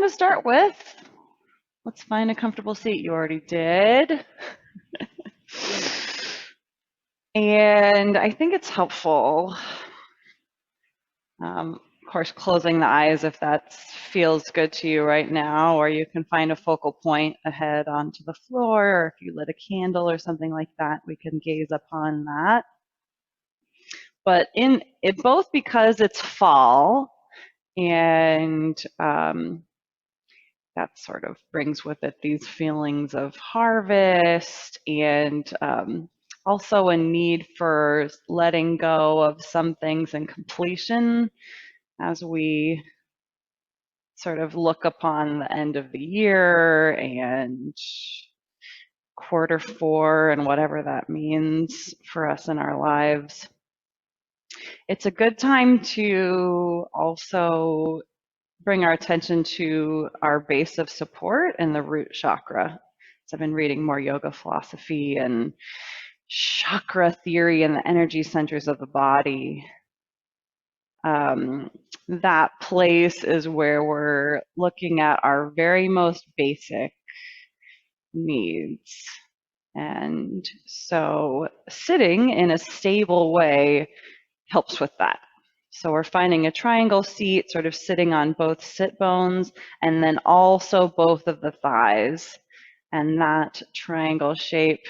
again, to start with, let's find a comfortable seat. You already did. And I think it's helpful, of course, closing the eyes if that feels good to you right now, or you can find a focal point ahead onto the floor, or if you lit a candle or something like that, we can gaze upon that. But in it, both because it's fall and that sort of brings with it these feelings of harvest and also a need for letting go of some things and completion as we sort of look upon the end of the year and Q4 and whatever that means for us in our lives. It's a good time to also bring our attention to our base of support and the root chakra. So I've been reading more yoga philosophy and chakra theory and the energy centers of the body. That place is where we're looking at our very most basic needs. And so sitting in a stable way helps with that. So we're finding a triangle seat, sort of sitting on both sit bones and then also both of the thighs. And that triangle shape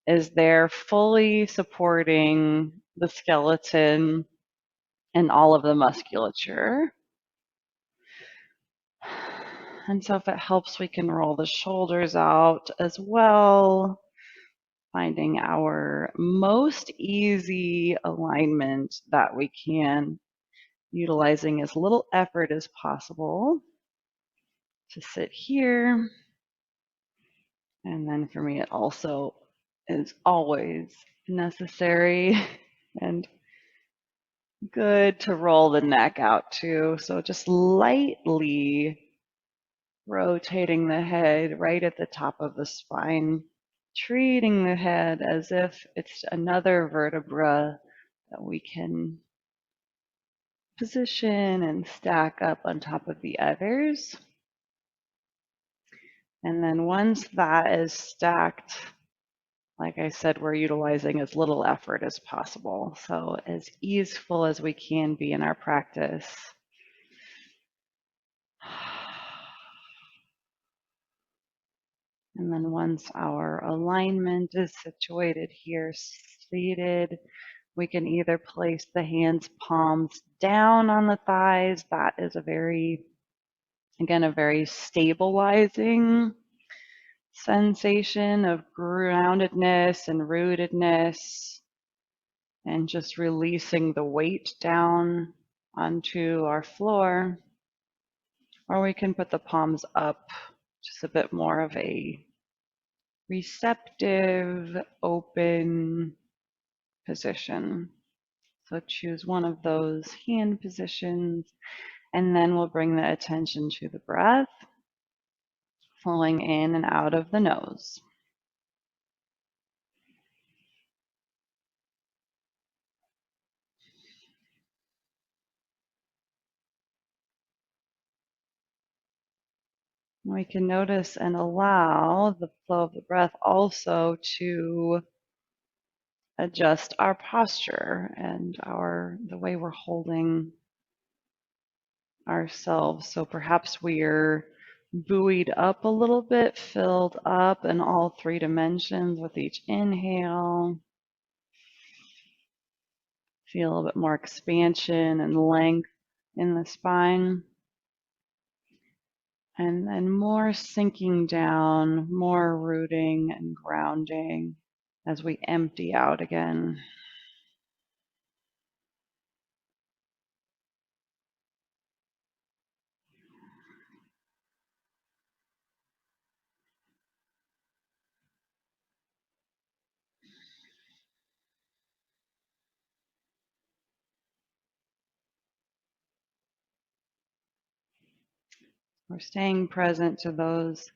is there fully supporting the skeleton and all of the musculature. And so if it helps, we can roll the shoulders out as well, finding our most easy alignment that we can, utilizing as little effort as possible to sit here. And then for me, it also is always necessary and good to roll the neck out too. So just lightly rotating the head right at the top of the spine, treating the head as if it's another vertebra that we can position and stack up on top of the others. And then once that is stacked, like I said, we're utilizing as little effort as possible. So as easeful as we can be in our practice. And then once our alignment is situated here, seated, we can either place the hands palms down on the thighs. That is a very stabilizing sensation of groundedness and rootedness, and just releasing the weight down onto our floor. Or we can put the palms up, just a bit more of a receptive, open position. So choose one of those hand positions, and then we'll bring the attention to the breath, flowing in and out of the nose. We can notice and allow the flow of the breath also to adjust our posture and the way we're holding ourselves. So perhaps we're buoyed up a little bit, filled up in all three dimensions with each inhale. Feel a little bit more expansion and length in the spine. And then more sinking down, more rooting and grounding as we empty out again. We're staying present to those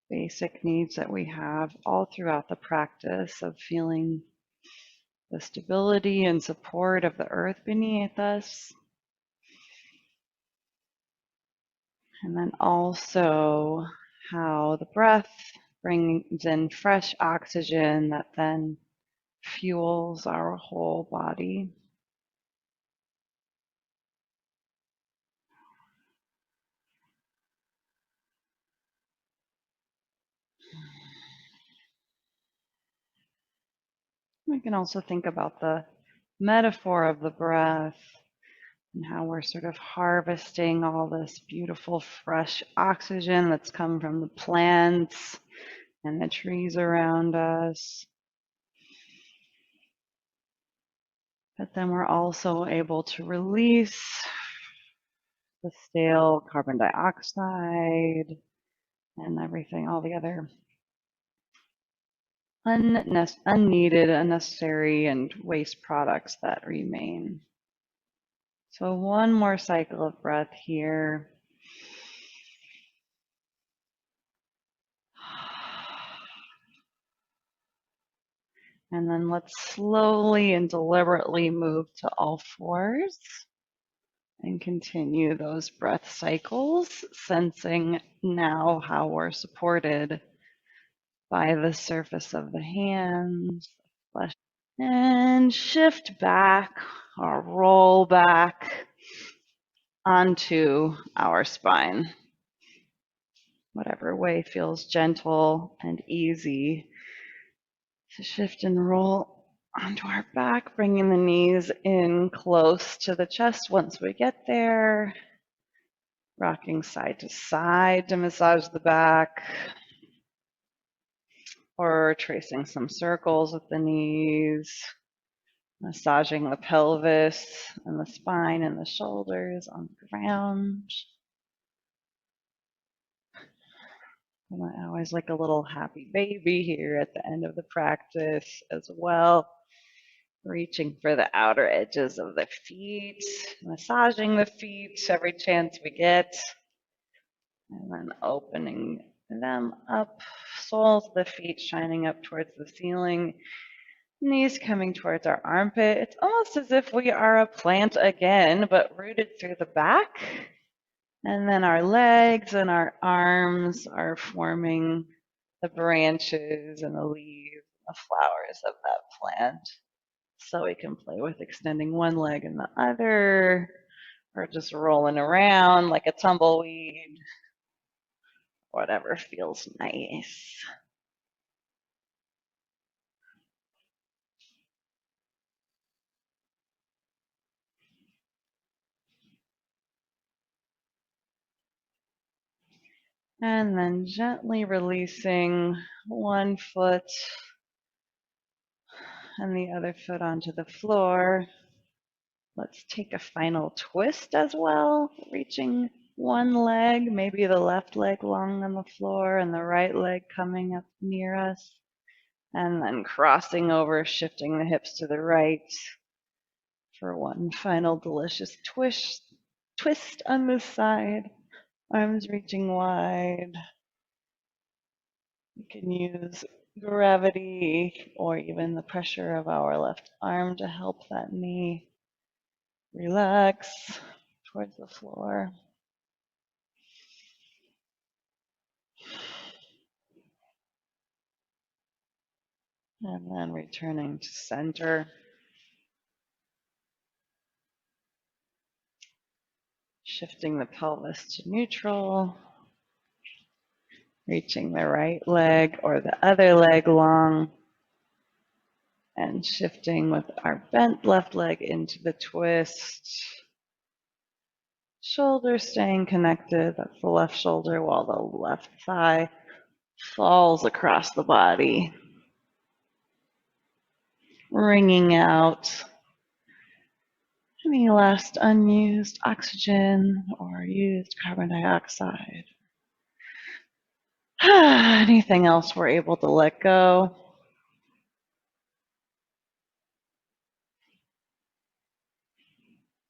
basic needs that we have all throughout the practice of feeling the stability and support of the earth beneath us. And then also how the breath brings in fresh oxygen that then fuels our whole body. We can also think about the metaphor of the breath and how we're sort of harvesting all this beautiful fresh oxygen that's come from the plants and the trees around us. But then we're also able to release the stale carbon dioxide and everything, all the other unneeded, unnecessary, and waste products that remain. So one more cycle of breath here. And then let's slowly and deliberately move to all fours and continue those breath cycles, sensing now how we're supported by the surface of the hands, flesh, and shift back or roll back onto our spine. Whatever way feels gentle and easy to shift and roll onto our back, bringing the knees in close to the chest once we get there. Rocking side to side to massage the back, or tracing some circles with the knees, massaging the pelvis and the spine and the shoulders on the ground. And I always like a little happy baby here at the end of the practice as well. Reaching for the outer edges of the feet, massaging the feet every chance we get, and then opening them up, soles of the feet shining up towards the ceiling, knees coming towards our armpit. It's almost as if we are a plant again, but rooted through the back. And then our legs and our arms are forming the branches and the leaves, the flowers of that plant. So we can play with extending one leg and the other, or just rolling around like a tumbleweed, whatever feels nice. And then gently releasing one foot and the other foot onto the floor. Let's take a final twist as well, reaching one leg, maybe the left leg long on the floor and the right leg coming up near us, and then crossing over, shifting the hips to the right for one final delicious twist on this side, arms reaching wide. We can use gravity or even the pressure of our left arm to help that knee relax towards the floor. And then returning to center. Shifting the pelvis to neutral. Reaching the right leg or the other leg long. And shifting with our bent left leg into the twist. Shoulders staying connected. That's the left shoulder while the left thigh falls across the body. Wringing out any last unused oxygen or used carbon dioxide. Anything else we're able to let go.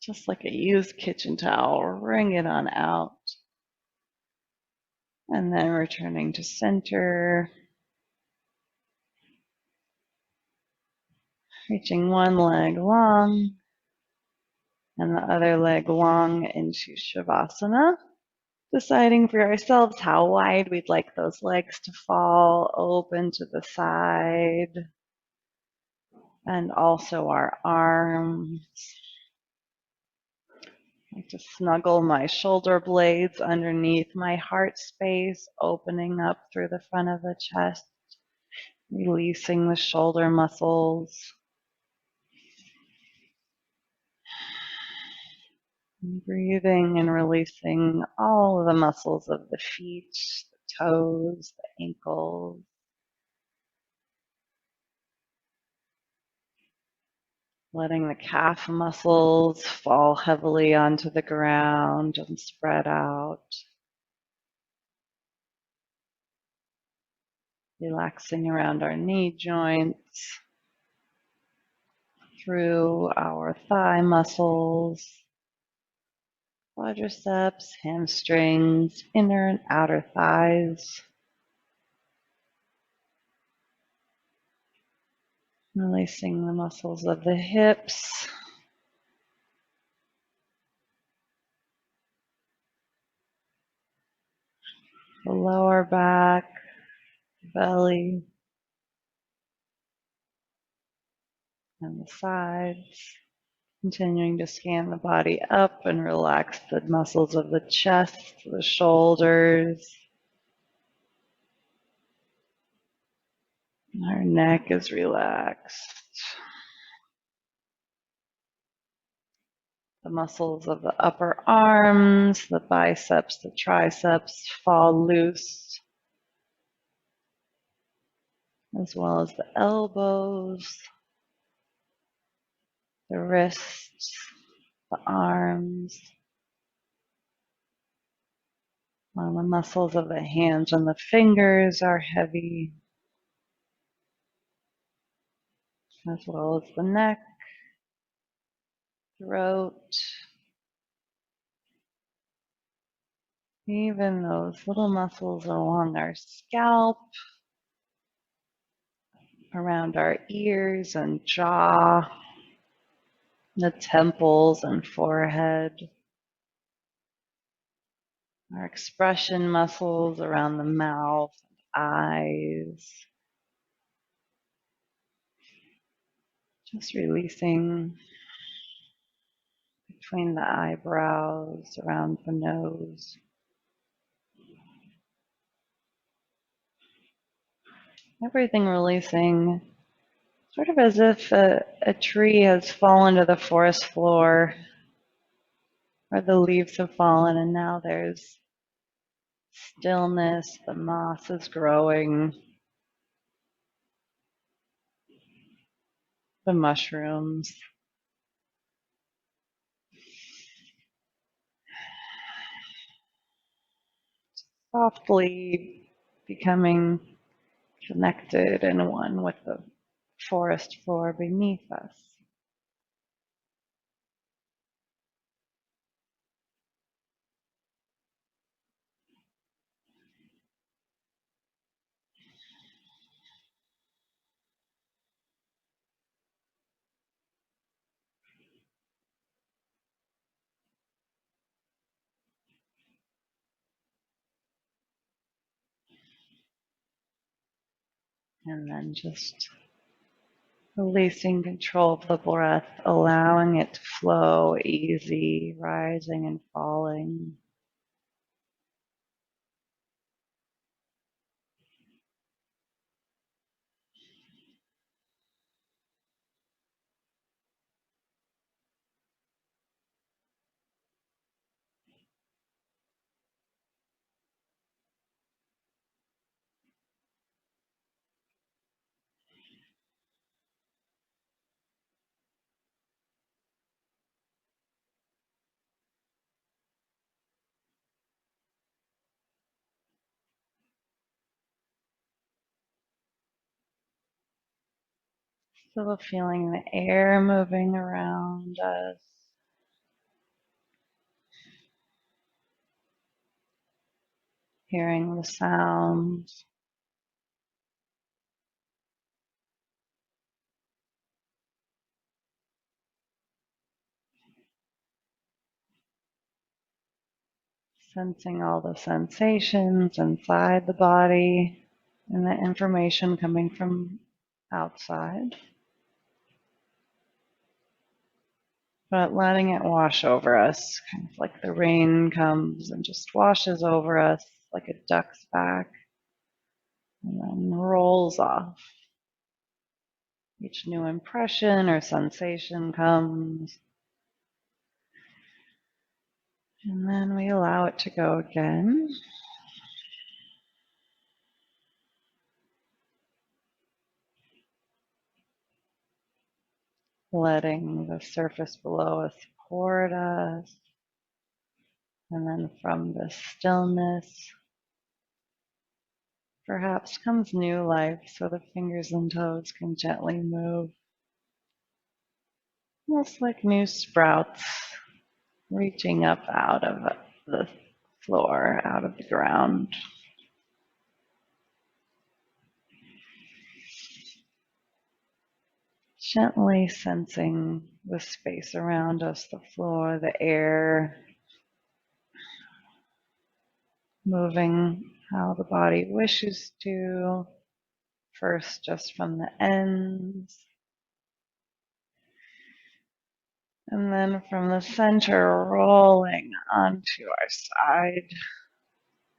Just like a used kitchen towel, wring it on out. And then returning to center. Reaching one leg long and the other leg long into Shavasana. Deciding for ourselves how wide we'd like those legs to fall, open to the side, and also our arms. I like to snuggle my shoulder blades underneath my heart space, opening up through the front of the chest, releasing the shoulder muscles. Breathing and releasing all of the muscles of the feet, the toes, the ankles. Letting the calf muscles fall heavily onto the ground and spread out. Relaxing around our knee joints, through our thigh muscles, quadriceps, hamstrings, inner and outer thighs. Releasing the muscles of the hips. The lower back, belly, and the sides. Continuing to scan the body up and relax the muscles of the chest, the shoulders. Our neck is relaxed. The muscles of the upper arms, the biceps, the triceps fall loose, as well as the elbows, the wrists, the arms, while the muscles of the hands and the fingers are heavy, as well as the neck, throat, even those little muscles along our scalp, around our ears and jaw, the temples and forehead, our expression muscles around the mouth, eyes, just releasing between the eyebrows, around the nose. Everything releasing, sort of as if a tree has fallen to the forest floor, or the leaves have fallen and now there's stillness, the moss is growing, the mushrooms. Softly becoming connected and one with the forest floor beneath us. And then just releasing control of the breath, allowing it to flow easy, rising and falling. Still feeling the air moving around us. Hearing the sounds. Sensing all the sensations inside the body and the information coming from outside, but letting it wash over us, kind of like the rain comes and just washes over us like a duck's back and then rolls off. Each new impression or sensation comes, and then we allow it to go again. Letting the surface below us support us. And then from the stillness, perhaps comes new life, so the fingers and toes can gently move. Almost like new sprouts reaching up out of the floor, out of the ground. Gently sensing the space around us, the floor, the air, moving how the body wishes to, first just from the ends, and then from the center rolling onto our side.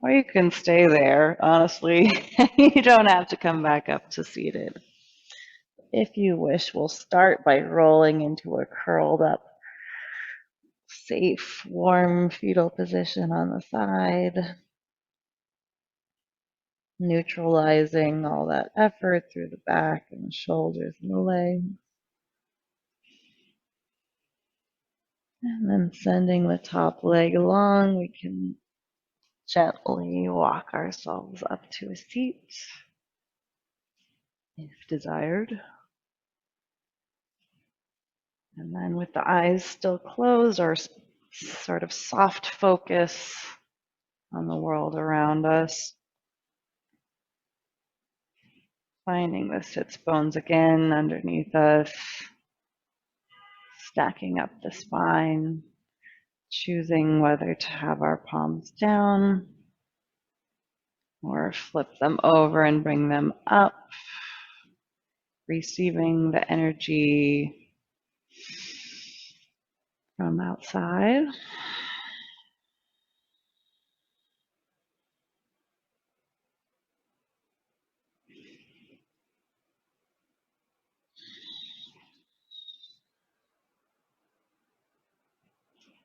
Or you can stay there, honestly. You don't have to come back up to seated. If you wish, we'll start by rolling into a curled up, safe, warm fetal position on the side, neutralizing all that effort through the back and the shoulders and the legs. And then sending the top leg along, we can gently walk ourselves up to a seat if desired. And then with the eyes still closed, or sort of soft focus on the world around us. Finding the sits bones again underneath us, stacking up the spine, choosing whether to have our palms down or flip them over and bring them up, receiving the energy from outside.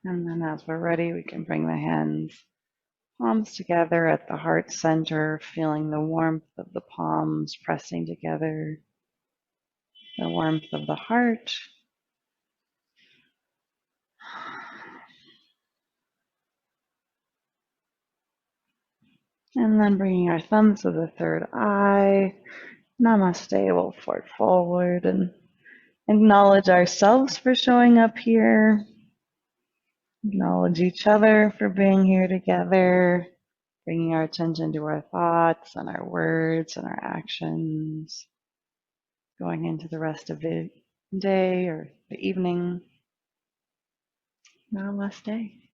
And then as we're ready, we can bring the hands, palms together at the heart center, feeling the warmth of the palms pressing together, the warmth of the heart. And then bringing our thumbs to the third eye. Namaste, we'll fold forward and acknowledge ourselves for showing up here. Acknowledge each other for being here together, bringing our attention to our thoughts and our words and our actions, going into the rest of the day or the evening. Namaste.